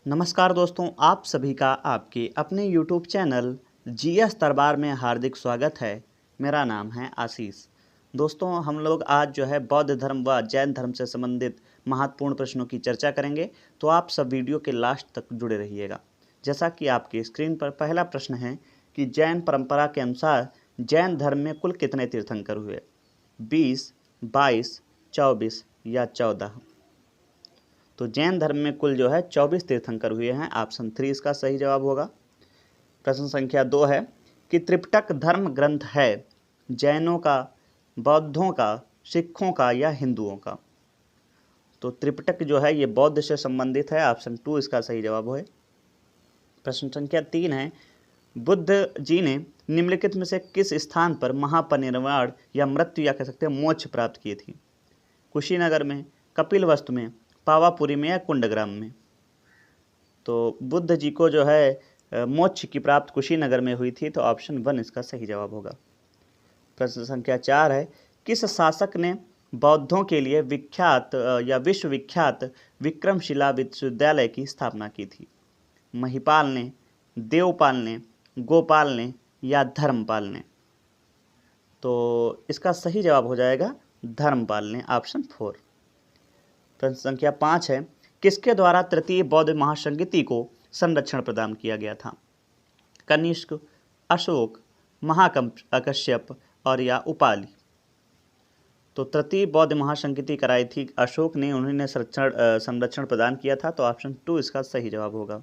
नमस्कार दोस्तों, आप सभी का आपके अपने YouTube चैनल जीएस दरबार में हार्दिक स्वागत है। मेरा नाम है आशीष। दोस्तों, हम लोग आज जो है बौद्ध धर्म व जैन धर्म से संबंधित महत्वपूर्ण प्रश्नों की चर्चा करेंगे, तो आप सब वीडियो के लास्ट तक जुड़े रहिएगा। जैसा कि आपकी स्क्रीन पर पहला प्रश्न है कि जैन परंपरा के अनुसार जैन धर्म में कुल कितने तीर्थंकर हुए? 20, 22, 24 या 14? तो जैन धर्म में कुल जो है 24 तीर्थंकर हुए हैं। ऑप्शन 3 इसका सही जवाब होगा। प्रश्न संख्या 2 है कि त्रिपिटक धर्म ग्रंथ है जैनों का, बौद्धों का, सिखों का या हिंदुओं का? तो त्रिपिटक जो है ये बौद्ध से संबंधित है। ऑप्शन 2 इसका सही जवाब है। प्रश्न संख्या 3 है बुद्ध जी ने निम्नलिखित में से किस स्थान पर महापरिनिर्वाण या मृत्यु या कह सकते हैं मोक्ष प्राप्त की थी? कुशीनगर में, कपिलवस्तु में, पावापुरी में या कुंडग्राम में? तो बुद्ध जी को जो है मोक्ष की प्राप्त कुशीनगर में हुई थी, तो ऑप्शन 1 इसका सही जवाब होगा। प्रश्न संख्या 4 है किस शासक ने बौद्धों के लिए विख्यात या विश्वविख्यात विक्रमशिला विश्वविद्यालय की स्थापना की थी? महिपाल ने, देवपाल ने, गोपाल ने या धर्मपाल ने? तो इसका सही जवाब हो जाएगा धर्मपाल ने, ऑप्शन 4। प्रश्न संख्या 5 है किसके द्वारा तृतीय बौद्ध महासंगीति को संरक्षण प्रदान किया गया था? कनिष्क, अशोक, महाकश्यप और या उपाली? तो तृतीय बौद्ध महासंगीति कराई थी अशोक ने, उन्होंने संरक्षण प्रदान किया था, तो ऑप्शन 2 इसका सही जवाब होगा।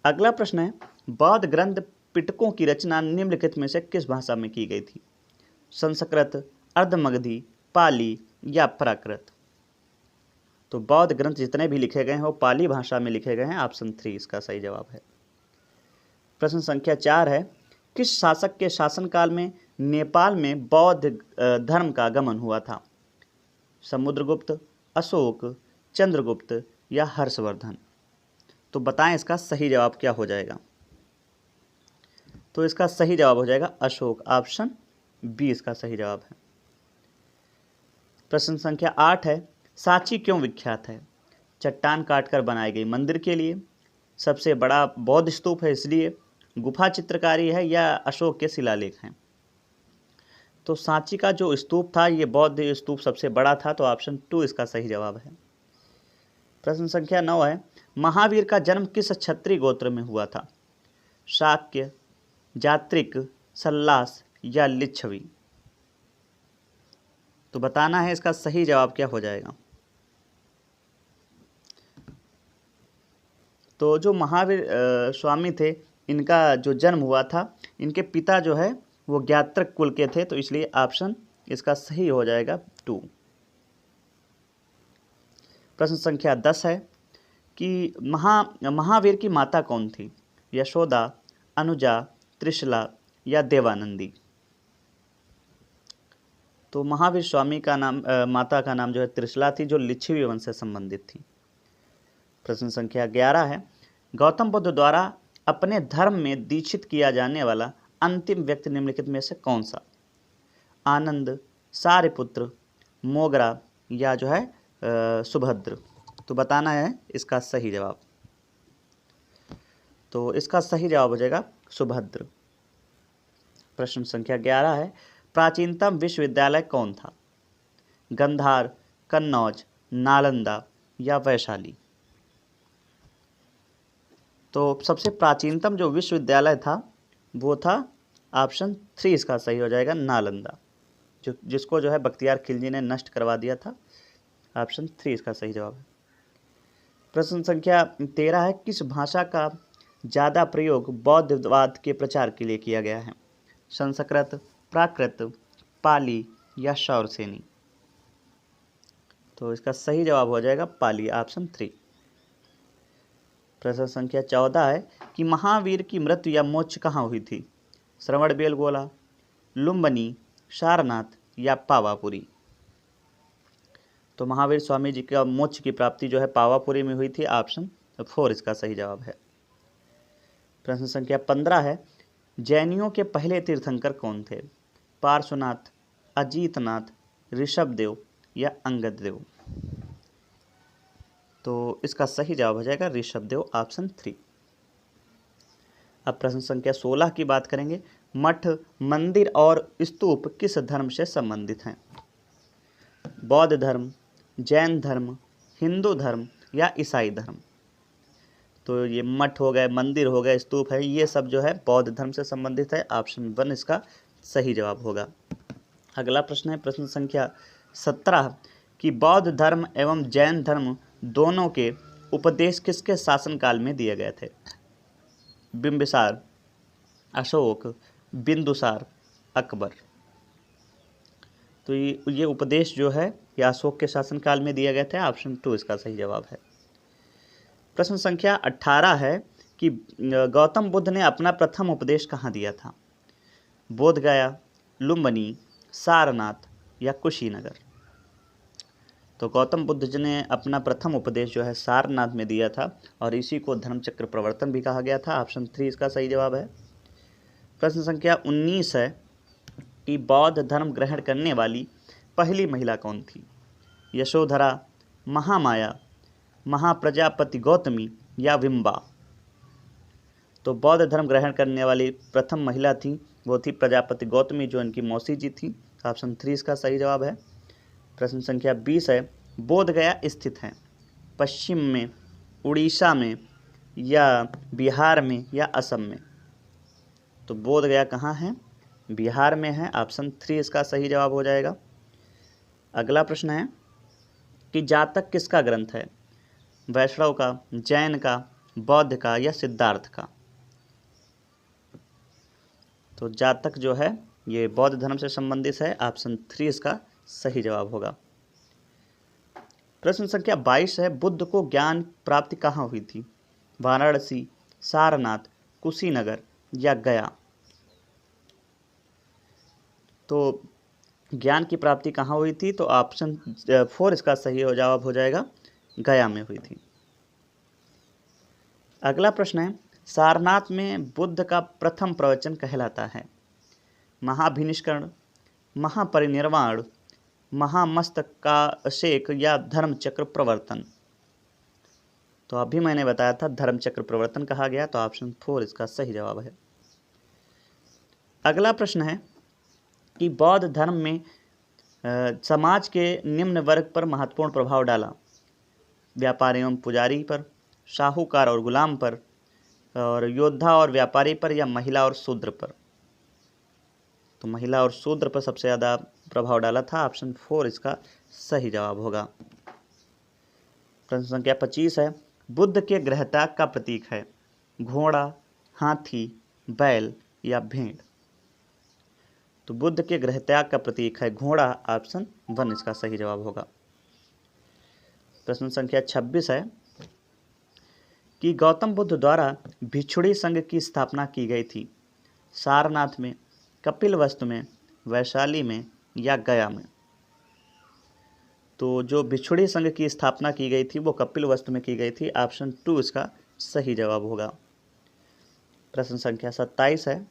अगला प्रश्न है बौद्ध ग्रंथ पिटकों की रचना निम्नलिखित में से किस भाषा में की गई थी? संस्कृत, अर्धमगधी, पाली या प्राकृत? तो बौद्ध ग्रंथ जितने भी लिखे गए हैं वो पाली भाषा में लिखे गए हैं। ऑप्शन 3 इसका सही जवाब है। प्रश्न संख्या 4 है किस शासक के शासनकाल में नेपाल में बौद्ध धर्म का आगमन हुआ था? समुद्रगुप्त, अशोक, चंद्रगुप्त या हर्षवर्धन? तो बताएं इसका सही जवाब क्या हो जाएगा? तो इसका सही जवाब हो जाएगा अशोक, ऑप्शन बी इसका सही जवाब है। प्रश्न संख्या 8 है सांची क्यों विख्यात है? चट्टान काटकर बनाई गई मंदिर के लिए, सबसे बड़ा बौद्ध स्तूप है इसलिए, गुफा चित्रकारी है या अशोक के शिलालेख हैं? तो सांची का जो स्तूप था ये बौद्ध स्तूप सबसे बड़ा था, तो ऑप्शन 2 इसका सही जवाब है। प्रश्न संख्या 9 है महावीर का जन्म किस क्षत्रिय गोत्र में हुआ था? शाक्य, जात्रिक, सल्लास या लिच्छवी? तो बताना है इसका सही जवाब क्या हो जाएगा। तो जो महावीर स्वामी थे इनका जो जन्म हुआ था, इनके पिता जो है वो ज्ञात्रक कुल के थे, तो इसलिए ऑप्शन इसका सही हो जाएगा 2। प्रश्न संख्या 10 है कि महावीर की माता कौन थी? यशोदा, अनुजा, त्रिशला या देवानंदी? तो महावीर स्वामी का नाम माता का नाम जो है त्रिशला थी, जो लिच्छवी वंश से संबंधित थी। प्रश्न संख्या 11 है गौतम बुद्ध द्वारा अपने धर्म में दीक्षित किया जाने वाला अंतिम व्यक्ति निम्नलिखित में से कौन सा? आनंद, सारिपुत्र, मोगरा या जो है सुभद्र? तो बताना है इसका सही जवाब। तो इसका सही जवाब हो जाएगा सुभद्र। प्रश्न संख्या 11 है प्राचीनतम विश्वविद्यालय कौन था? गंधार, कन्नौज, नालंदा या वैशाली? तो सबसे प्राचीनतम जो विश्वविद्यालय था वो था ऑप्शन 3 इसका सही हो जाएगा नालंदा, जिसको जो है बख्तियार खिलजी ने नष्ट करवा दिया था। ऑप्शन 3 इसका सही जवाब है। प्रश्न संख्या 13 है किस भाषा का ज़्यादा प्रयोग बौद्धवाद के प्रचार के लिए किया गया है? संस्कृत, प्राकृत, पाली या शौरसेनी? तो इसका सही जवाब हो जाएगा पाली, ऑप्शन 3। प्रश्न संख्या 14 है कि महावीर की मृत्यु या मोक्ष कहाँ हुई थी? श्रवणबेलगोला, लुम्बिनी, सारनाथ या पावापुरी? तो महावीर स्वामी जी का मोक्ष की प्राप्ति जो है पावापुरी में हुई थी। ऑप्शन 4 इसका सही जवाब है। प्रश्न संख्या 15 है जैनियों के पहले तीर्थंकर कौन थे? पार्श्वनाथ, अजीतनाथ, ऋषभदेव या अंगददेव? तो इसका सही जवाब हो जाएगा ऋषभदेव, ऑप्शन 3। अब प्रश्न संख्या 16 की बात करेंगे। मठ, मंदिर और स्तूप किस धर्म से संबंधित हैं? बौद्ध धर्म, जैन धर्म, हिंदू धर्म या ईसाई धर्म? तो ये मठ हो गए, मंदिर हो गए, स्तूप है, ये सब जो है बौद्ध धर्म से संबंधित है। ऑप्शन 1 इसका सही जवाब होगा। अगला प्रश्न है प्रश्न संख्या 17 कि बौद्ध धर्म एवं जैन धर्म दोनों के उपदेश किसके शासनकाल में दिए गए थे? बिंबिसार, अशोक, बिंदुसार, अकबर? तो ये उपदेश जो है ये अशोक के शासनकाल में दिए गए थे। ऑप्शन 2 इसका सही जवाब है। प्रश्न संख्या 18 है कि गौतम बुद्ध ने अपना प्रथम उपदेश कहाँ दिया था? बोध गया, लुम्बिनी, सारनाथ या कुशीनगर? तो गौतम बुद्ध जी ने अपना प्रथम उपदेश जो है सारनाथ में दिया था और इसी को धर्मचक्र प्रवर्तन भी कहा गया था। ऑप्शन 3 इसका सही जवाब है। प्रश्न संख्या 19 है कि बौद्ध धर्म ग्रहण करने वाली पहली महिला कौन थी? यशोधरा, महामाया, महाप्रजापति गौतमी या विम्बा? तो बौद्ध धर्म ग्रहण करने वाली प्रथम महिला थी वो थी प्रजापति गौतमी, जो इनकी मौसी जी थी। ऑप्शन 3 इसका सही जवाब है। प्रश्न संख्या 20 है बोध गया स्थित है पश्चिम में, उड़ीसा में या बिहार में या असम में? तो बोध गया कहाँ है? बिहार में है। ऑप्शन 3 इसका सही जवाब हो जाएगा। अगला प्रश्न है कि जातक किसका ग्रंथ है? वैष्णव का, जैन का, बौद्ध का या सिद्धार्थ का? तो जातक जो है ये बौद्ध धर्म से संबंधित है। ऑप्शन 3 इसका सही जवाब होगा। प्रश्न संख्या 22 है बुद्ध को ज्ञान प्राप्ति कहाँ हुई थी? वाराणसी, सारनाथ, कुशीनगर या गया? तो ज्ञान की प्राप्ति कहाँ हुई थी? तो ऑप्शन 4 इसका सही जवाब हो जाएगा, गया में हुई थी। अगला प्रश्न है सारनाथ में बुद्ध का प्रथम प्रवचन कहलाता है महाभिनिष्करण, महापरिनिर्वाण, महामस्तकाभिषेक या धर्मचक्र प्रवर्तन? तो अभी मैंने बताया था धर्मचक्र प्रवर्तन कहा गया, तो ऑप्शन 4 इसका सही जवाब है। अगला प्रश्न है कि बौद्ध धर्म में समाज के निम्न वर्ग पर महत्वपूर्ण प्रभाव डाला? व्यापारी एवं पुजारी पर, साहूकार और गुलाम पर, और योद्धा और व्यापारी पर या महिला और शूद्र पर? तो महिला और शूद्र पर सबसे ज़्यादा प्रभाव डाला था। ऑप्शन 4 इसका सही जवाब होगा। प्रश्न संख्या 25 है बुद्ध के गृहत्याग का प्रतीक है घोड़ा, हाथी, बैल या भेड़? तो बुद्ध के गृहत्याग का प्रतीक है घोड़ा। ऑप्शन 1 इसका सही जवाब होगा। प्रश्न संख्या 26 है कि गौतम बुद्ध द्वारा भिक्षुणी संघ की स्थापना की गई थी सारनाथ में, कपिलवस्तु में, वैशाली में या गया में? तो जो भिक्षुणी संघ की स्थापना की गई थी वो कपिलवस्तु में की गई थी। ऑप्शन 2 इसका सही जवाब होगा। प्रश्न संख्या 27 है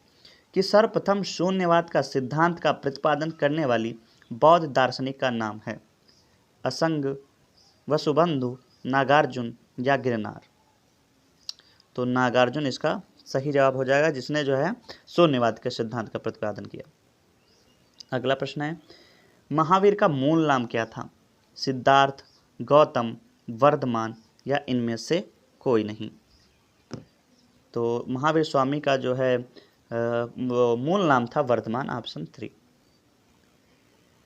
कि सर्वप्रथम शून्यवाद का सिद्धांत का प्रतिपादन करने वाली बौद्ध दार्शनिक का नाम है असंग, वसुबंधु, नागार्जुन या गिरनार? तो नागार्जुन इसका सही जवाब हो जाएगा, जिसने जो है शून्यवाद के सिद्धांत का प्रतिपादन किया। अगला प्रश्न है महावीर का मूल नाम क्या था? सिद्धार्थ, गौतम, वर्धमान या इनमें से कोई नहीं? तो महावीर स्वामी का जो है मूल नाम था वर्धमान। ऑप्शन 3।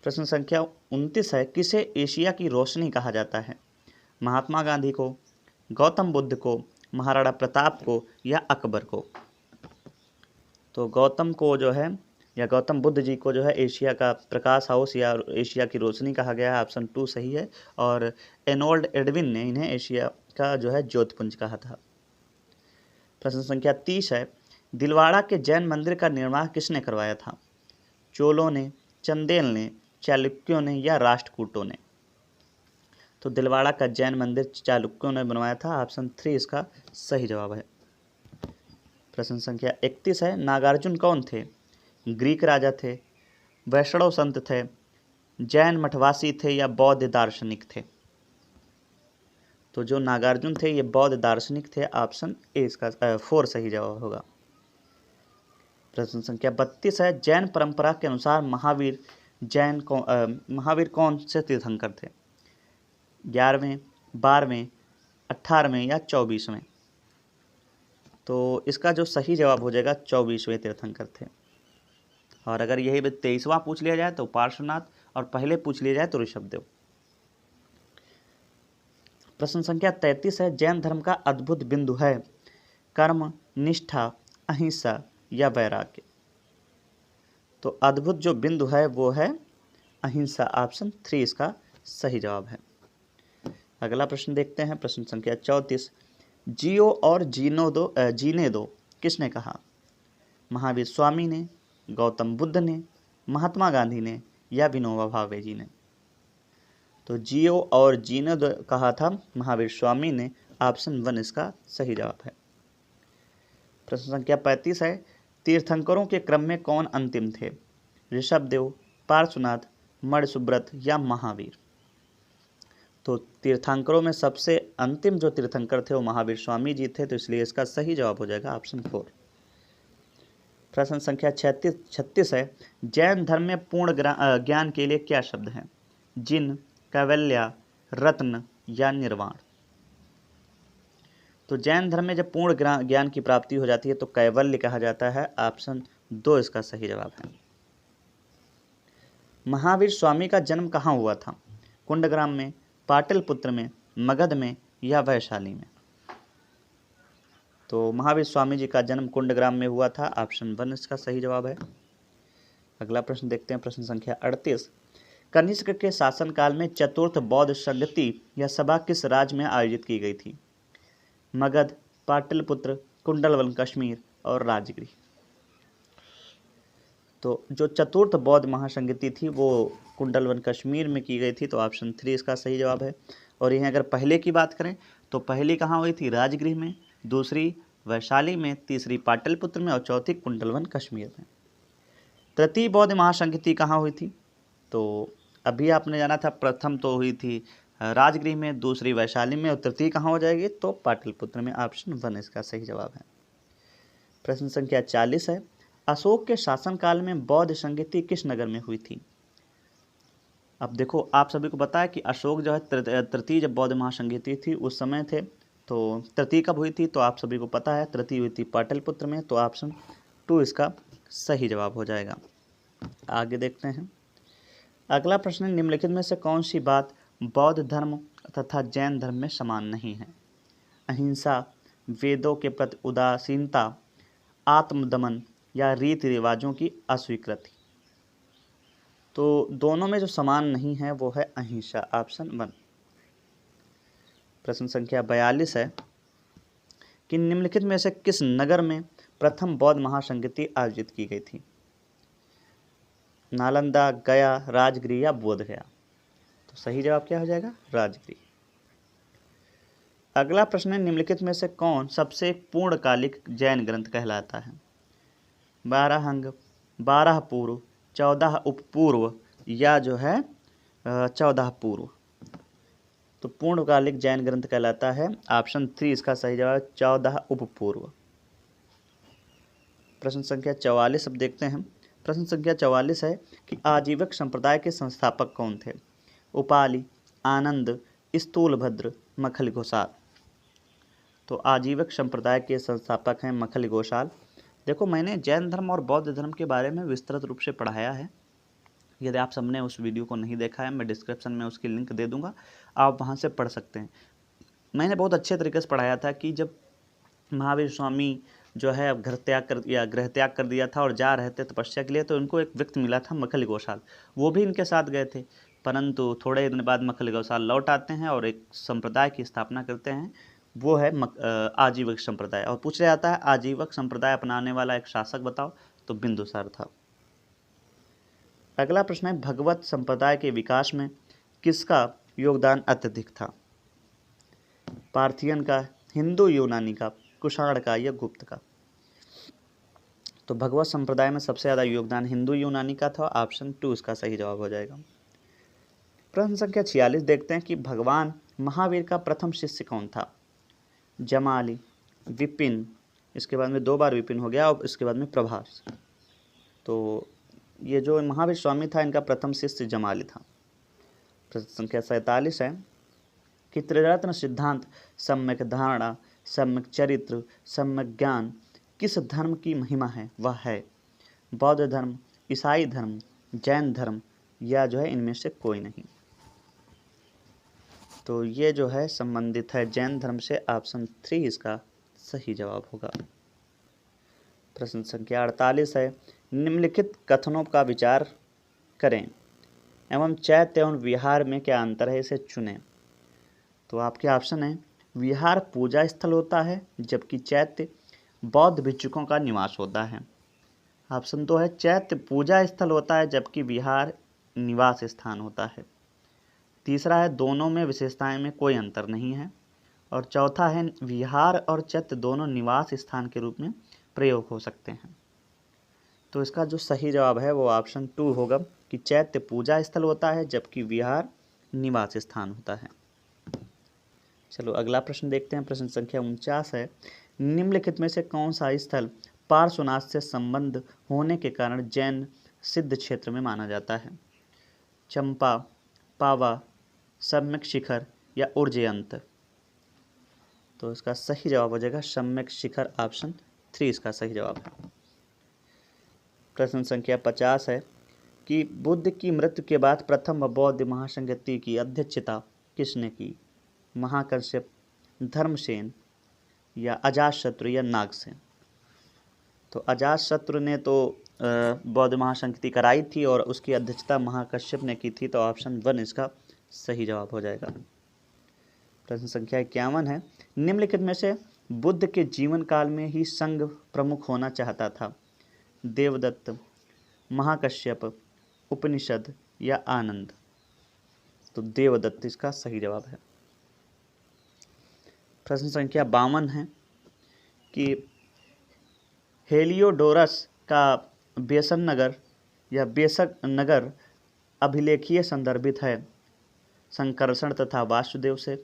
प्रश्न संख्या 29 है किसे एशिया की रोशनी कहा जाता है? महात्मा गांधी को, गौतम बुद्ध को, महाराणा प्रताप को या अकबर को? तो गौतम को जो है या गौतम बुद्ध जी को जो है एशिया का प्रकाश हाउस या एशिया की रोशनी कहा गया है। ऑप्शन 2 सही है। और एनोल्ड एडविन ने इन्हें एशिया का जो है ज्योतिपुंज कहा था। प्रश्न संख्या 30 है दिलवाड़ा के जैन मंदिर का निर्माण किसने करवाया था? चोलों ने, चंदेल ने, चालुक्यों ने या राष्ट्रकूटों ने? तो दिलवाड़ा का जैन मंदिर चालुक्यों ने बनवाया था। ऑप्शन 3 इसका सही जवाब है। प्रश्न संख्या 31 है नागार्जुन कौन थे? ग्रीक राजा थे, वैष्णव संत थे, जैन मठवासी थे या बौद्ध दार्शनिक थे? तो जो नागार्जुन थे ये बौद्ध दार्शनिक थे। ऑप्शन ए इसका 4 सही जवाब होगा। प्रश्न संख्या 32 है, जैन परंपरा के अनुसार महावीर कौन से तीर्थंकर थे? 11वें, 12वें, 18वें या 24वें? तो इसका जो सही जवाब हो जाएगा 24वें तीर्थंकर थे। और अगर यही 23वां पूछ लिया जाए तो पार्श्वनाथ, और पहले पूछ लिया जाए तो ऋषभदेव। प्रश्न संख्या 33 है, जैन धर्म का अद्भुत बिंदु है कर्म, निष्ठा, अहिंसा या वैराग्य? तो अद्भुत जो बिंदु है वो है अहिंसा। ऑप्शन 3 इसका सही जवाब है। अगला प्रश्न देखते हैं, प्रश्न संख्या 34, जियो और जीने दो किसने कहा? महावीर स्वामी ने, गौतम बुद्ध ने, महात्मा गांधी ने या विनोबा भावे जी ने? तो जियो और जीने दो कहा था महावीर स्वामी ने। ऑप्शन 1 इसका सही जवाब है। प्रश्न संख्या 35 है, तीर्थंकरों के क्रम में कौन अंतिम थे? ऋषभदेव, पार्श्वनाथ, मणिसुब्रत या महावीर? तो तीर्थंकरों में सबसे अंतिम जो तीर्थंकर थे वो महावीर स्वामी जी थे, तो इसलिए इसका सही जवाब हो जाएगा ऑप्शन 4। प्रश्न संख्या 36 है, जैन धर्म में पूर्ण ज्ञान के लिए क्या शब्द है? जिन, कैवल्य, रत्न या निर्वाण? तो जैन धर्म में जब पूर्ण ज्ञान की प्राप्ति हो जाती है तो कैवल्य कहा जाता है। ऑप्शन 2 इसका सही जवाब है। महावीर स्वामी का जन्म कहाँ हुआ था? कुंडग्राम में, पाटलिपुत्र में, मगध में या वैशाली में? तो महावीर स्वामी जी का जन्म कुंडग्राम में हुआ था। ऑप्शन 1 इसका सही जवाब है। अगला प्रश्न देखते हैं, प्रश्न संख्या 38, कनिष्क के शासनकाल में चतुर्थ बौद्ध संगति या सभा किस राज्य में आयोजित की गई थी? मगध, पाटलिपुत्र, कुंडलवन कश्मीर और राजगृह? तो जो चतुर्थ बौद्ध महासंगति थी वो कुंडलवन कश्मीर में की गई थी, तो ऑप्शन 3 इसका सही जवाब है। और यहीं अगर पहले की बात करें तो पहली कहाँ हुई थी? राजगृह में, दूसरी वैशाली में, तीसरी पाटलिपुत्र में और चौथी कुंडलवन कश्मीर में। तृतीय बौद्ध महासंगति कहाँ हुई थी? तो अभी आपने जाना था, प्रथम तो हुई थी राजगृह में, दूसरी वैशाली में और तृतीय कहाँ हो जाएगी? तो पाटलिपुत्र में। ऑप्शन 1 इसका सही जवाब है। प्रश्न संख्या 40 है, अशोक के शासनकाल में बौद्ध संगति किस नगर में हुई थी? अब देखो, आप सभी को पता है कि अशोक जो है तृतीय जब बौद्ध महासंगति थी उस समय थे, तो तृतीय कब हुई थी? तो आप सभी को पता है तृतीय हुई थी पाटलिपुत्र में, तो ऑप्शन 2 इसका सही जवाब हो जाएगा। आगे देखते हैं, अगला प्रश्न, निम्नलिखित में से कौन सी बात बौद्ध धर्म तथा जैन धर्म में समान नहीं है? अहिंसा, वेदों के प्रति उदासीनता, आत्मदमन या रीति रिवाजों की अस्वीकृति? तो दोनों में जो समान नहीं है वो है अहिंसा। ऑप्शन 1। प्रश्न संख्या 42 है कि निम्नलिखित में से किस नगर में प्रथम बौद्ध महासंगति आयोजित की गई थी? नालंदा, गया, राजगृह या बोधगया? तो सही जवाब क्या हो जाएगा? राजगृह। अगला प्रश्न है, निम्नलिखित में से कौन सबसे पूर्णकालिक जैन ग्रंथ कहलाता है? 12 अंग, 12 पूर्व, 14 उपपूर्व या जो है 14 पूर्व? तो पूर्णकालिक जैन ग्रंथ कहलाता है। ऑप्शन 3 इसका सही जवाब, 14 उपपूर्व। प्रश्न संख्या 44 अब देखते हैं। प्रश्न संख्या 44 है कि आजीवक संप्रदाय के संस्थापक कौन थे? उपाली, आनंद, स्थूलभद्र, मखली घोषाल? तो आजीवक संप्रदाय के संस्थापक हैं मखली घोषाल। देखो, मैंने जैन धर्म और बौद्ध धर्म के बारे में विस्तृत रूप से पढ़ाया है। यदि आप सबने उस वीडियो को नहीं देखा है, मैं डिस्क्रिप्शन में उसकी लिंक दे दूंगा, आप वहां से पढ़ सकते हैं। मैंने बहुत अच्छे तरीके से पढ़ाया था कि जब महावीर स्वामी जो है अब गृह त्याग कर दिया था और जा रहे थे तपस्या के लिए, तो उनको एक व्यक्ति मिला था मखली घोषाल, वो भी इनके साथ गए थे। परंतु थोड़े दिन बाद मखली घोषाल लौट आते हैं और एक संप्रदाय की स्थापना करते हैं, वो है आजीवक संप्रदाय। और पूछ रहा आता है आजीवक संप्रदाय अपनाने वाला एक शासक बताओ, तो बिंदुसार था। अगला प्रश्न है, भगवत संप्रदाय के विकास में किसका योगदान अत्यधिक था? पार्थियन का, हिंदू यूनानी का, कुषाण का या गुप्त का? तो भगवत संप्रदाय में सबसे ज़्यादा योगदान हिंदू यूनानी का था। ऑप्शन 2 इसका सही जवाब हो जाएगा। प्रश्न संख्या 46 देखते हैं कि भगवान महावीर का प्रथम शिष्य कौन था? जमाली, विपिन, इसके बाद में 2 बार विपिन हो गया और इसके बाद में प्रभास। तो ये जो महावीर स्वामी था इनका प्रथम शिष्य जमाली था। प्रश्न संख्या 47 है कि त्रिरत्न सिद्धांत सम्यक धारणा, सम्यक चरित्र, सम्यक ज्ञान किस धर्म की महिमा है? वह है बौद्ध धर्म, ईसाई धर्म, जैन धर्म या जो है इनमें से कोई नहीं। तो ये जो है संबंधित है जैन धर्म से। ऑप्शन 3 इसका सही जवाब होगा। प्रश्न संख्या 48 है निम्नलिखित कथनों का विचार करें एवं चैत्य एवं विहार में क्या अंतर है, इसे चुनें। तो आपके ऑप्शन है विहार पूजा स्थल होता है जबकि चैत्य बौद्ध भिक्षुकों का निवास होता है। ऑप्शन 2 है चैत्य पूजा स्थल होता है जबकि विहार निवास स्थान होता है। तीसरा है दोनों में विशेषताएं में कोई अंतर नहीं है। और चौथा है विहार और चैत्य दोनों निवास स्थान के रूप में प्रयोग हो सकते हैं। तो इसका जो सही जवाब है वो ऑप्शन 2 होगा कि चैत्य पूजा स्थल होता है जबकि विहार निवास स्थान होता है। चलो अगला प्रश्न देखते हैं। प्रश्न संख्या 49 है निम्नलिखित में से कौन सा स्थल पार्श्वनाथ से संबंध होने के कारण जैन सिद्ध क्षेत्र में माना जाता है? चंपा, पावा, सम्यक शिखर या उर्जयंत। तो इसका सही जवाब हो जाएगा सम्यक शिखर। ऑप्शन 3 इसका सही जवाब है। प्रश्न संख्या 50 है कि बुद्ध की मृत्यु के बाद प्रथम बौद्ध महासंगति की अध्यक्षता किसने की? महाकश्यप, धर्मसेन या अजातशत्रु या नागसेन। तो अजातशत्रु ने तो बौद्ध महासंगति कराई थी और उसकी अध्यक्षता महाकश्यप ने की थी। तो ऑप्शन 1 इसका सही जवाब हो जाएगा। प्रश्न संख्या 51 है निम्नलिखित में से बुद्ध के जीवन काल में ही संघ प्रमुख होना चाहता था? देवदत्त, महाकश्यप, उपनिषद या आनंद। तो देवदत्त इसका सही जवाब है। प्रश्न संख्या 52 है कि हेलियोडोरस का बेसन नगर या बेसक नगर अभिलेखीय संदर्भित है संकर्षण तथा वासुदेव से,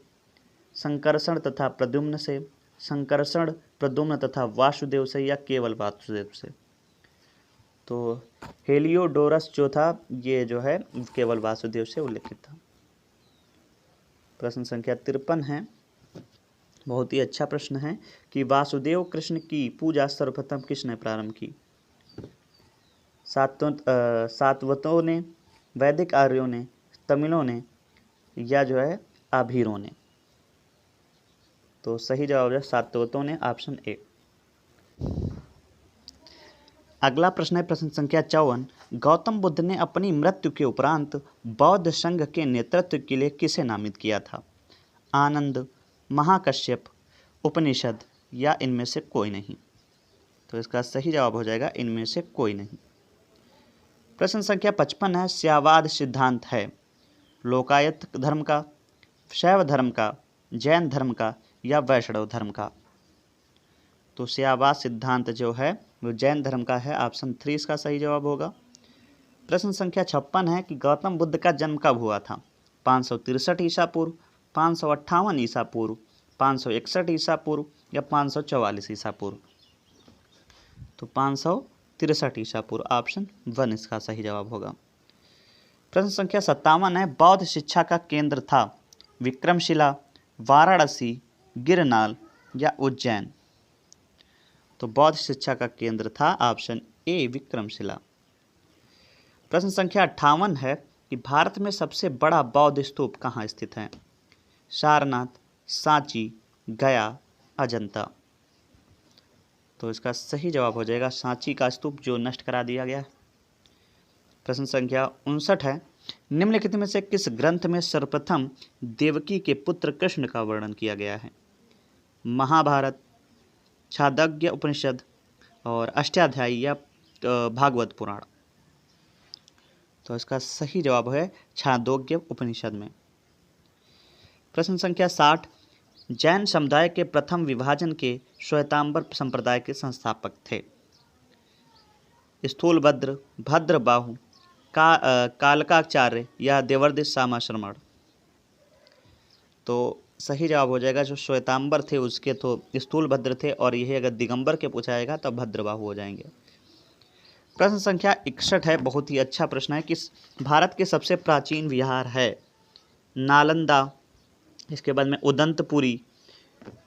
संकर्षण तथा प्रद्युम्न से, संकर्षण प्रद्युम्न तथा वासुदेव से या केवल वासुदेव से। तो हेलियोडोरस जो था ये जो है केवल वासुदेव से उल्लेखित था। प्रश्न संख्या 53 है बहुत ही अच्छा प्रश्न है कि वासुदेव कृष्ण की पूजा सर्वप्रथम किसने प्रारंभ की? सातवतों ने, वैदिक आर्यों ने, तमिलों ने या जो है आभीरों ने। तो सही जवाब है सातवतों ने। ऑप्शन 1। अगला प्रश्न है प्रश्न संख्या 54 गौतम बुद्ध ने अपनी मृत्यु के उपरांत बौद्ध संघ के नेतृत्व के लिए किसे नामित किया था? आनंद, महाकश्यप, उपनिषद या इनमें से कोई नहीं। तो इसका सही जवाब हो जाएगा इनमें से कोई नहीं। प्रश्न संख्या 55 है स्यावाद सिद्धांत है लोकायत धर्म का, शैव धर्म का, जैन धर्म का या वैष्णव धर्म का? तो स्यावाद सिद्धांत जो है वो जैन धर्म का है। ऑप्शन 3 इसका सही जवाब होगा। प्रश्न संख्या 56 है कि गौतम बुद्ध का जन्म कब हुआ था? 563 ईसा पूर्व, 558 ईसा पूर्व, 561 ईसा पूर्व या 544 ईसा पूर्व? तो 563 ईसा पूर्व। ऑप्शन 1 इसका सही जवाब होगा। प्रश्न संख्या 57 है बौद्ध शिक्षा का केंद्र था विक्रमशिला, वाराणसी, गिरनाल या उज्जैन? तो बौद्ध शिक्षा का केंद्र था ऑप्शन ए विक्रमशिला। प्रश्न संख्या 58 है कि भारत में सबसे बड़ा बौद्ध स्तूप कहाँ स्थित है? सारनाथ, सांची, गया, अजंता? तो इसका सही जवाब हो जाएगा सांची का स्तूप जो नष्ट करा दिया गया। प्रश्न संख्या 59 है निम्नलिखित में से किस ग्रंथ में सर्वप्रथम देवकी के पुत्र कृष्ण का वर्णन किया गया है? महाभारत, छांदोग्य उपनिषद और अष्टाध्यायी या भागवत पुराण? तो इसका सही जवाब है छांदोग्य उपनिषद में। प्रश्न संख्या 60 जैन समुदाय के प्रथम विभाजन के श्वेतांबर संप्रदाय के संस्थापक थे? स्थूलभद्र, भद्रबाहु, कालकाचार्य या देवर्षि सामाश्रमण? तो सही जवाब हो जाएगा, जो श्वेतांबर थे उसके तो स्थूलभद्र थे, और यही अगर दिगंबर के पूछा जाएगा तब भद्रबाहु हो जाएंगे। प्रश्न संख्या 61 है, बहुत ही अच्छा प्रश्न है। किस भारत के सबसे प्राचीन विहार है? नालंदा, इसके बाद में उदंतपुरी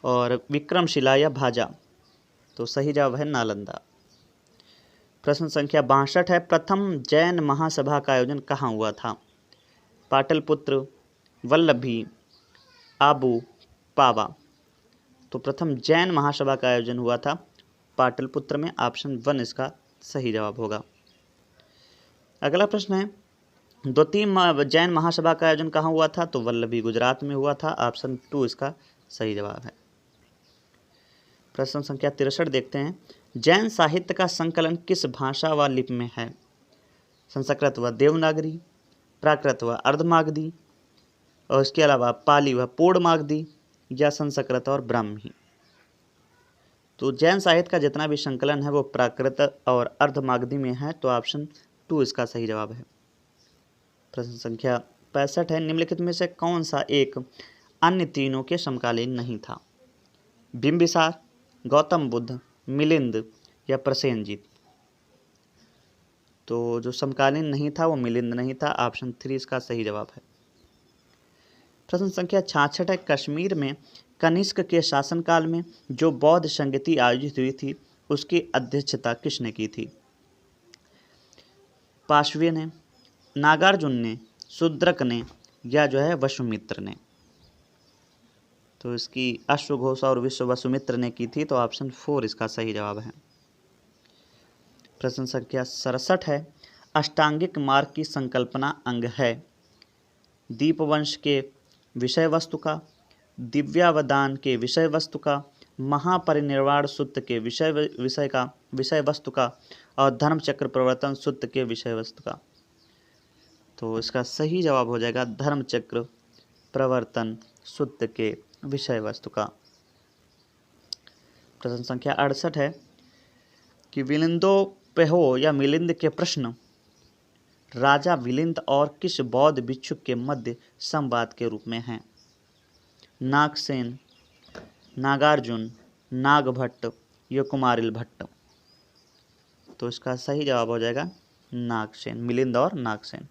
और विक्रमशिला या भाजा? तो सही जवाब है नालंदा। प्रश्न संख्या 62 है, प्रथम जैन महासभा का आयोजन कहाँ हुआ था? पाटलिपुत्र, वल्लभी, आबू, पावा? तो प्रथम जैन महासभा का आयोजन हुआ था पाटलिपुत्र में। ऑप्शन 1 इसका सही जवाब होगा। अगला प्रश्न है, द्वितीय जैन महासभा का आयोजन कहाँ हुआ था? तो वल्लभी, गुजरात में हुआ था। ऑप्शन 2 इसका सही जवाब है। प्रश्न संख्या 63 देखते हैं, जैन साहित्य का संकलन किस भाषा व लिपि में है? संस्कृत व देवनागरी, प्राकृत व अर्धमागधी, और इसके अलावा पाली व पूर्णमागधी, या संस्कृत और ब्राह्मी? तो जैन साहित्य का जितना भी संकलन है वो प्राकृत और अर्धमागधी में है, तो ऑप्शन 2 इसका सही जवाब है। प्रश्न संख्या 65 है, निम्नलिखित में से कौन सा एक अन्य तीनों के समकालीन नहीं था? बिंबिसार, गौतम बुद्ध, मिलिंद या प्रसेनजीत? तो जो समकालीन नहीं था वो मिलिंद नहीं था। ऑप्शन 3 इसका सही जवाब है। प्रश्न संख्या 66 है, कश्मीर में कनिष्क के शासनकाल में जो बौद्ध संगति आयोजित हुई थी उसकी अध्यक्षता किसने की थी? पाशवी ने, नागार्जुन ने, शूद्रक ने, या जो है वसुमित्र ने? तो इसकी अश्वघोष और विश्व वसुमित्र ने की थी, तो ऑप्शन 4 इसका सही जवाब है। प्रश्न संख्या 67 है, अष्टांगिक मार्ग की संकल्पना अंग है? दीपवंश के विषय वस्तु का, दिव्यावदान के विषय वस्तु का, महापरिनिर्वाण सूत्र के विषय वस्तु का, और धर्मचक्र प्रवर्तन सूत्र के विषय वस्तु का? तो इसका सही जवाब हो जाएगा धर्मचक्र प्रवर्तन सूत्र के विषय वस्तु का। प्रश्न संख्या 68 है कि विलिंदोपेहो या मिलिंद के प्रश्न राजा विलिंद और किस बौद्ध भिक्षुक के मध्य संवाद के रूप में हैं? नागसेन, नागार्जुन, नागभट्ट या कुमारिल भट्ट? तो इसका सही जवाब हो जाएगा नागसेन, मिलिंद और नागसेन।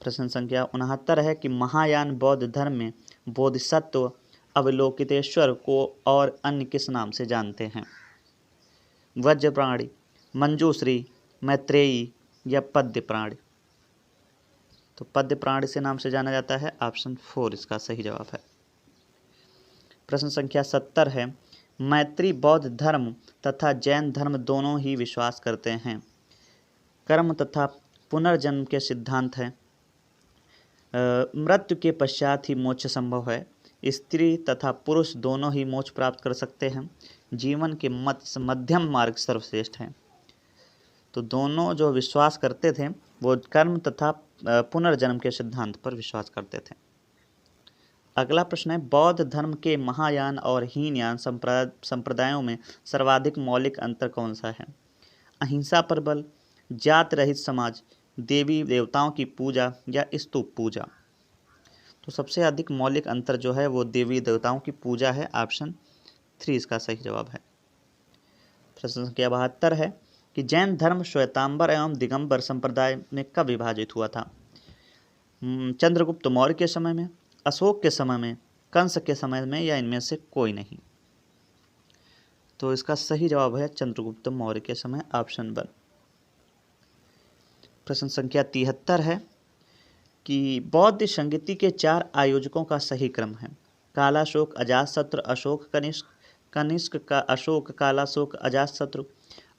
प्रश्न संख्या 69 है कि महायान बौद्ध धर्म में बोधिसत्व अवलोकितेश्वर को और अन्य किस नाम से जानते हैं? वज्रप्राणी, मंजूश्री, मैत्रेयी या पद्य प्राणी? तो पद्य प्राणी से नाम से जाना जाता है। ऑप्शन 4 इसका सही जवाब है। प्रश्न संख्या 70 है, मैत्री बौद्ध धर्म तथा जैन धर्म दोनों ही विश्वास करते हैं कर्म तथा पुनर्जन्म के सिद्धांत है, मृत्यु के पश्चात ही मोक्ष संभव है, स्त्री तथा पुरुष दोनों ही मोक्ष प्राप्त कर सकते हैं, जीवन के मध्यम मार्ग सर्वश्रेष्ठ है। तो दोनों जो विश्वास करते थे वो कर्म तथा पुनर्जन्म के सिद्धांत पर विश्वास करते थे। अगला प्रश्न है, बौद्ध धर्म के महायान और हीनयान संप्रदायों में सर्वाधिक मौलिक अंतर कौन सा है? अहिंसा पर बल, जात रहित समाज, देवी देवताओं की पूजा या स्तूप पूजा? तो सबसे अधिक मौलिक अंतर जो है वो देवी देवताओं की पूजा है। ऑप्शन 3 इसका सही जवाब है। प्रश्न संख्या 72 है कि जैन धर्म श्वेतांबर एवं दिगंबर संप्रदाय में कब विभाजित हुआ था? चंद्रगुप्त मौर्य के समय में, अशोक के समय में, कंस के समय में, या इनमें से कोई नहीं? तो इसका सही जवाब है चंद्रगुप्त मौर्य के समय। ऑप्शन 1। प्रश्न संख्या 73 है कि बौद्ध संगीति के 4 आयोजकों का सही क्रम है? कालाशोक, अजातशत्रु, अशोक, कनिष्क, कनिष्क का अशोक, कालाशोक, अजातशत्रु,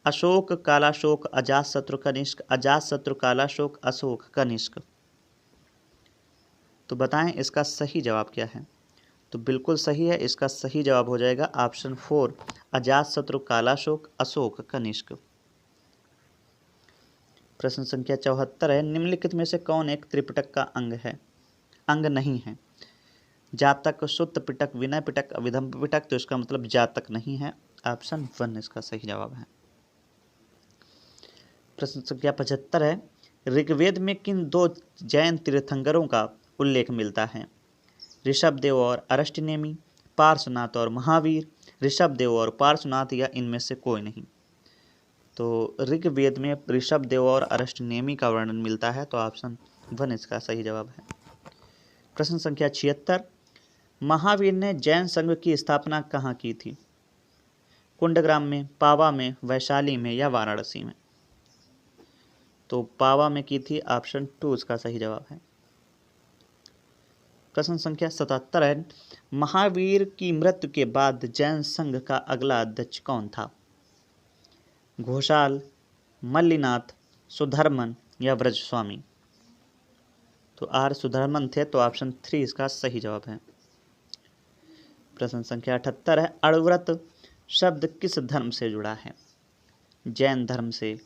अशोक, कालाशोक, अजातशत्रु, कनिष्क, अजातशत्रु, कालाशोक, अशोक, कनिष्क? तो बताएं इसका सही जवाब क्या है? तो बिल्कुल सही है, इसका सही जवाब हो जाएगा ऑप्शन 4, अजातशत्रु, कालाशोक, अशोक, कनिष्क। प्रश्न संख्या 74 है, निम्नलिखित में से कौन एक त्रिपिटक का अंग नहीं है? जातक, सुत्त पिटक, विनय पिटक, अभिधम्म पिटक? तो इसका मतलब जातक नहीं है। ऑप्शन 1 इसका सही जवाब है। प्रश्न संख्या 75 है, ऋग्वेद में किन 2 जैन तीर्थंकरों का उल्लेख मिलता है? ऋषभदेव और अरष्टनेमी, पार्श्वनाथ और महावीर, ऋषभदेव और पार्श्वनाथ, या इनमें से कोई नहीं। तो ऋग्वेद में ऋषभदेव और अरष्टनेमी का वर्णन मिलता है, तो ऑप्शन 1 इसका सही जवाब है। प्रश्न संख्या 76, महावीर ने जैन संघ की स्थापना कहाँ की थी? कुंडग्राम में, पावा में, वैशाली में, या वाराणसी में? तो पावा में की थी, ऑप्शन 2 इसका सही जवाब है। प्रश्न संख्या 77 है, महावीर की मृत्यु के बाद जैन संघ का अगला अध्यक्ष कौन था? घोषाल, मल्लिनाथ, सुधर्मन, या ब्रजस्वामी? तो आर सुधर्मन थे, तो ऑप्शन 3 इसका सही जवाब है। प्रश्न संख्या 78 है, अणुव्रत शब्द किस धर्म से जुड़ा है? जैन धर्म से,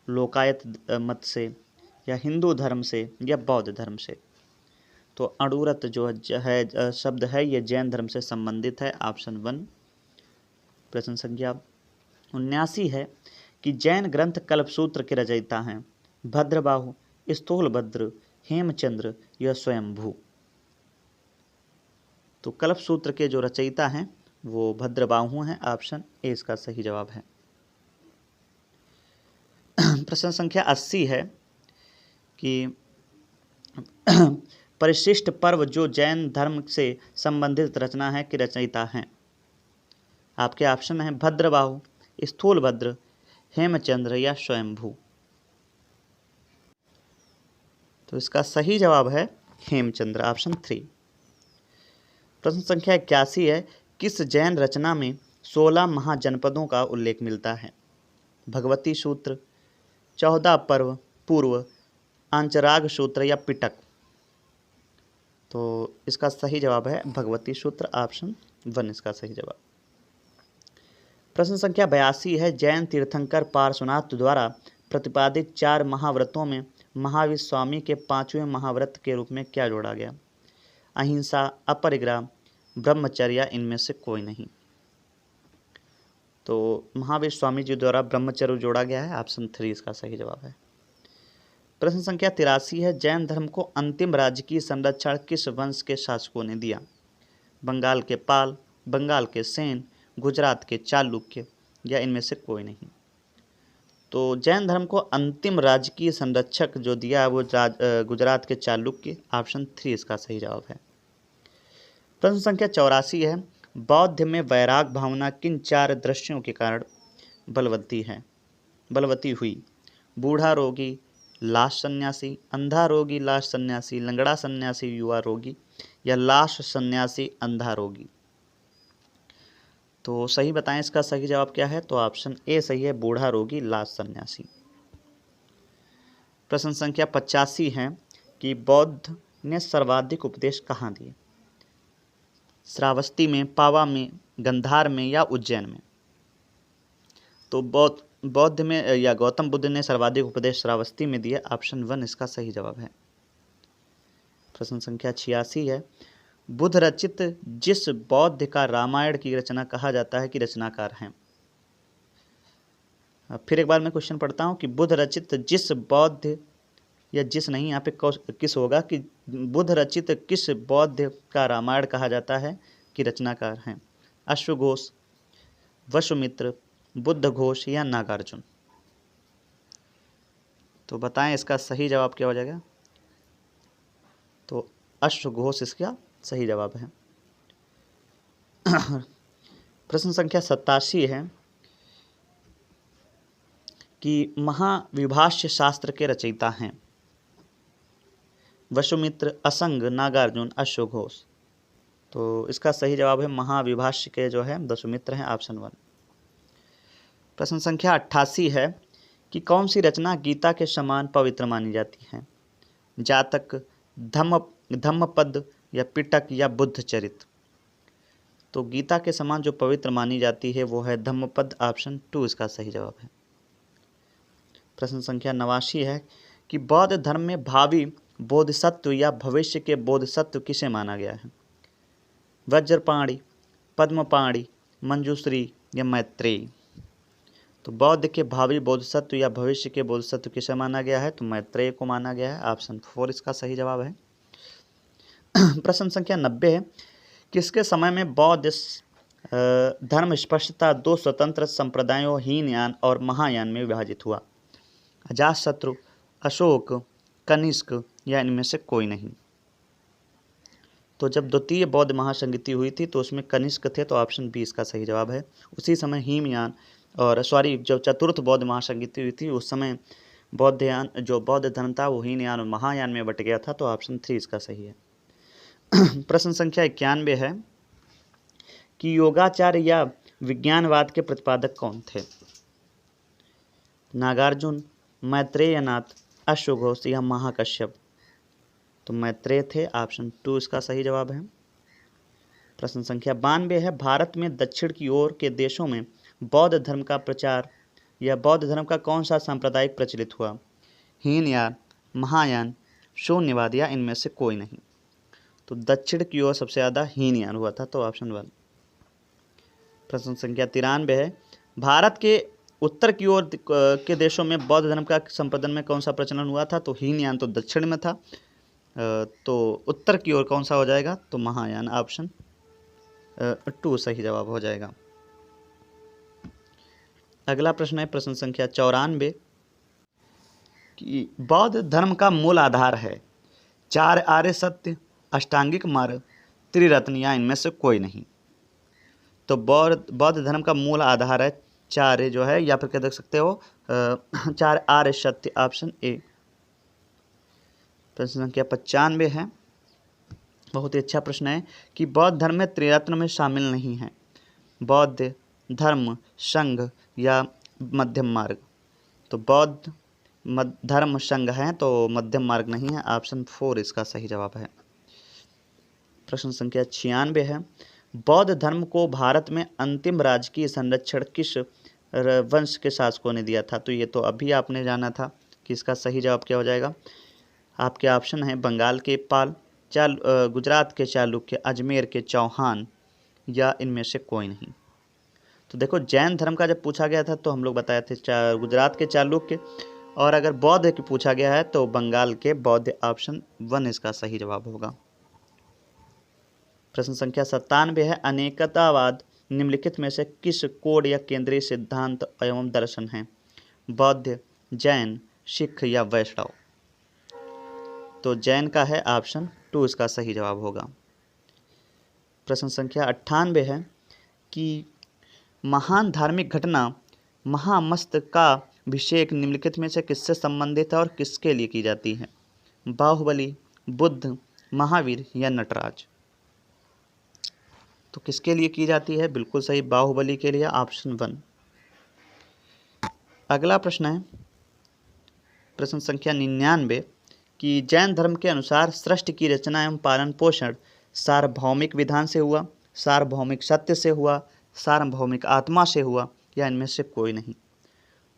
लोकायत मत से, या हिंदू धर्म से, या बौद्ध धर्म से? तो अणुव्रत जो है शब्द है ये जैन धर्म से संबंधित है, ऑप्शन 1। प्रश्न संख्या 79 है कि जैन ग्रंथ कल्पसूत्र के रचयिता हैं भद्रबाहु, स्थूलभद्र, हेमचंद्र, या स्वयंभू? तो कल्पसूत्र के जो रचयिता हैं वो भद्रबाहु हैं, ऑप्शन ए इसका सही जवाब है। प्रश्न संख्या 80 है कि परिशिष्ट पर्व जो जैन धर्म से संबंधित रचना है कि रचयिता हैं? आपके ऑप्शन हैं भद्रबाहु, स्थूलभद्र, हेमचंद्र, या स्वयंभू? तो इसका सही जवाब है हेमचंद्र, ऑप्शन 3। प्रश्न संख्या 81 है, किस जैन रचना में 16 महाजनपदों का उल्लेख मिलता है? भगवती सूत्र, 14 पर्व, पूर्व, आंचराग सूत्र, या पिटक? तो इसका सही जवाब है भगवती सूत्र, ऑप्शन 1 इसका सही जवाब। प्रश्न संख्या 82 है, जैन तीर्थंकर पार्श्वनाथ द्वारा प्रतिपादित 4 महाव्रतों में महावीर स्वामी के 5वें महाव्रत के रूप में क्या जोड़ा गया? अहिंसा, अपरिग्रह, ब्रह्मचर्य, इनमें से कोई नहीं? तो महावीर स्वामी जी द्वारा ब्रह्मचर्य जोड़ा गया है, ऑप्शन 3 इसका सही जवाब है। प्रश्न संख्या 83 है, जैन धर्म को अंतिम राजकीय संरक्षण किस वंश के शासकों ने दिया? बंगाल के पाल, बंगाल के सेन, गुजरात के चालुक्य, या इनमें से कोई नहीं? तो जैन धर्म को अंतिम राजकीय संरक्षक जो दिया है वो गुजरात के चालुक्य, ऑप्शन 3 इसका सही जवाब है। प्रश्न संख्या 84 है, बौद्ध में वैराग भावना किन 4 दृश्यों के कारण बलवती हुई? बूढ़ा रोगी, लाश सन्यासी, अंधा रोगी लाश सन्यासी, लंगड़ा सन्यासी युवा रोगी, या लाश सन्यासी अंधा रोगी? तो सही बताएं इसका सही जवाब क्या है? तो ऑप्शन ए सही है, बूढ़ा रोगी लाश सन्यासी। प्रश्न संख्या 85 है कि बौद्ध ने सर्वाधिक उपदेश कहाँ दिए? श्रावस्ती में, पावा में, गंधार में, या उज्जैन में? तो बौद्ध में या गौतम बुद्ध ने सर्वाधिक उपदेश श्रावस्ती में दिए, ऑप्शन 1 इसका सही जवाब है। प्रश्न संख्या 86 है, बुद्ध रचित जिस बौद्ध का रामायण की रचना कहा जाता है कि रचनाकार हैं? फिर एक बार मैं क्वेश्चन पढ़ता हूँ कि बुद्ध रचित जिस बौद्ध, या जिस नहीं, यहाँ पे किस होगा कि बुद्ध रचित किस बौद्ध का रामायण कहा जाता है कि रचनाकार हैं? अश्वघोष, वसुमित्र, बुद्ध घोष, या नागार्जुन? तो बताएं इसका सही जवाब क्या हो जाएगा? तो अश्वघोष इसका सही जवाब है। प्रश्न संख्या 87 है कि महाविभाष्य शास्त्र के रचयिता हैं? वसुमित्र, असंग, नागार्जुन, अश्वघोष? तो इसका सही जवाब है महाविभाष्य के जो है वसुमित्र हैं, ऑप्शन 1। प्रश्न संख्या 88 है कि कौन सी रचना गीता के समान पवित्र मानी जाती है? जातक, धम्मपद, या पिटक, या बुद्धचरित? तो गीता के समान जो पवित्र मानी जाती है वो है धम्मपद, ऑप्शन 2 इसका सही जवाब है। प्रश्न संख्या 89 है कि बौद्ध धर्म में भावी बोधिसत्व या भविष्य के बोधिसत्व किसे माना गया है? वज्रपाणि, पद्मपाणि, मंजूश्री, या मैत्रेयी? तो बौद्ध के भावी बोधिसत्व या भविष्य के बोधिसत्व किसे माना गया है? तो मैत्रेय को माना गया है, ऑप्शन 4 इसका सही जवाब है। प्रश्न संख्या 90 है, किसके समय में बौद्ध धर्म स्पष्टता दो स्वतंत्र संप्रदायों हीनयान और महायान में विभाजित हुआ? अजातशत्रु, अशोक, कनिष्क या इनमें से कोई नहीं? तो जब द्वितीय बौद्ध महासंगति हुई थी तो उसमें कनिष्क थे, तो ऑप्शन बी इसका सही जवाब है। उसी समय हीनयान और जब चतुर्थ बौद्ध महासंगति हुई थी उस समय बौद्ध धर्म था वो हीनयान और महायान में बट गया था, तो ऑप्शन 3 इसका सही है। प्रश्न संख्या 91 है कि योगाचार्य या विज्ञानवाद के प्रतिपादक कौन थे? नागार्जुन, मैत्रेयनाथ, अश्वघोष या महाकश्यप? तो मैत्रेय थे, ऑप्शन 2 इसका सही जवाब है। प्रश्न संख्या 92 है, भारत में दक्षिण की ओर के देशों में बौद्ध धर्म का प्रचार या बौद्ध धर्म का कौन सा सांप्रदायिक प्रचलित हुआ? हीनयान, महायान, शून्यवाद या इनमें से कोई नहीं? तो दक्षिण की ओर सबसे ज़्यादा हीनयान हुआ था, तो ऑप्शन 1। प्रश्न संख्या 93 है, भारत के उत्तर की ओर के देशों में बौद्ध धर्म का संप्रदाय में कौन सा प्रचलन हुआ था? तो हीनयान तो दक्षिण में था, तो उत्तर की ओर कौन सा हो जाएगा? तो महायान, ऑप्शन 2 सही जवाब हो जाएगा। अगला प्रश्न है प्रश्न संख्या 94 कि बौद्ध धर्म का मूल आधार है 4 आर्य सत्य, अष्टांगिक मार्ग, त्रिरत्न या इनमें से कोई नहीं? तो बौद्ध धर्म का मूल आधार है 4 जो है, या फिर क्या देख सकते हो 4 आर्य सत्य, ऑप्शन ए। प्रश्न संख्या 95 है, बहुत ही अच्छा प्रश्न है कि बौद्ध धर्म में त्रिरत्न में शामिल नहीं है, बौद्ध धर्म, संघ या मध्यम मार्ग? तो बौद्ध धर्म संघ है, तो मध्यम मार्ग नहीं है, ऑप्शन 4 इसका सही जवाब है। प्रश्न संख्या 96 है, बौद्ध धर्म को भारत में अंतिम राजकीय संरक्षण किस वंश के शासकों ने दिया था? तो ये तो अभी आपने जाना था कि इसका सही जवाब क्या हो जाएगा। आपके ऑप्शन है बंगाल के पाल, गुजरात के चालुक्य, अजमेर के चौहान या इनमें से कोई नहीं? तो देखो, जैन धर्म का जब पूछा गया था तो हम लोग बताए थे गुजरात के चालुक्य, और अगर बौद्ध की पूछा गया है तो बंगाल के बौद्ध, ऑप्शन 1 इसका सही जवाब होगा। प्रश्न संख्या 97 है, अनेकतावाद निम्नलिखित में से किस कोड या केंद्रीय सिद्धांत एवं दर्शन है? बौद्ध, जैन, सिख या वैष्णव? तो जैन का है, ऑप्शन 2 इसका सही जवाब होगा। प्रश्न संख्या 98 है कि महान धार्मिक घटना महामस्तकाभिषेक निम्नलिखित में से किससे संबंधित है और किसके लिए की जाती है? बाहुबली, बुद्ध, महावीर या नटराज? तो किसके लिए की जाती है? बिल्कुल सही, बाहुबली के लिए, ऑप्शन 1। अगला प्रश्न है प्रश्न संख्या 99 कि जैन धर्म के अनुसार सृष्टि की रचना एवं पालन पोषण सार्वभौमिक विधान से हुआ, सार्वभौमिक सत्य से हुआ, सार्वभौमिक आत्मा से हुआ या इनमें से कोई नहीं?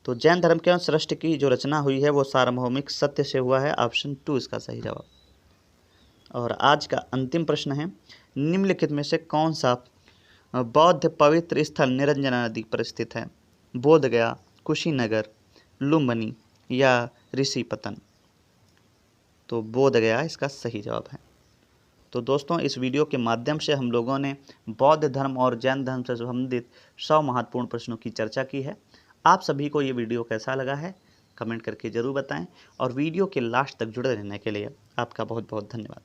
तो जैन धर्म के अनुसार सृष्टि की जो रचना हुई है वो सार्वभौमिक सत्य से हुआ है, ऑप्शन 2 इसका सही जवाब। और आज का अंतिम प्रश्न है, निम्नलिखित में से कौन सा बौद्ध पवित्र स्थल निरंजना नदी पर स्थित है? बोधगया, कुशीनगर, लुम्बिनी या ऋषिपतन? तो बोधगया इसका सही जवाब है। तो दोस्तों, इस वीडियो के माध्यम से हम लोगों ने बौद्ध धर्म और जैन धर्म से संबंधित 100 महत्वपूर्ण प्रश्नों की चर्चा की है। आप सभी को ये वीडियो कैसा लगा है कमेंट करके ज़रूर बताएं, और वीडियो के लास्ट तक जुड़े रहने के लिए आपका बहुत बहुत धन्यवाद।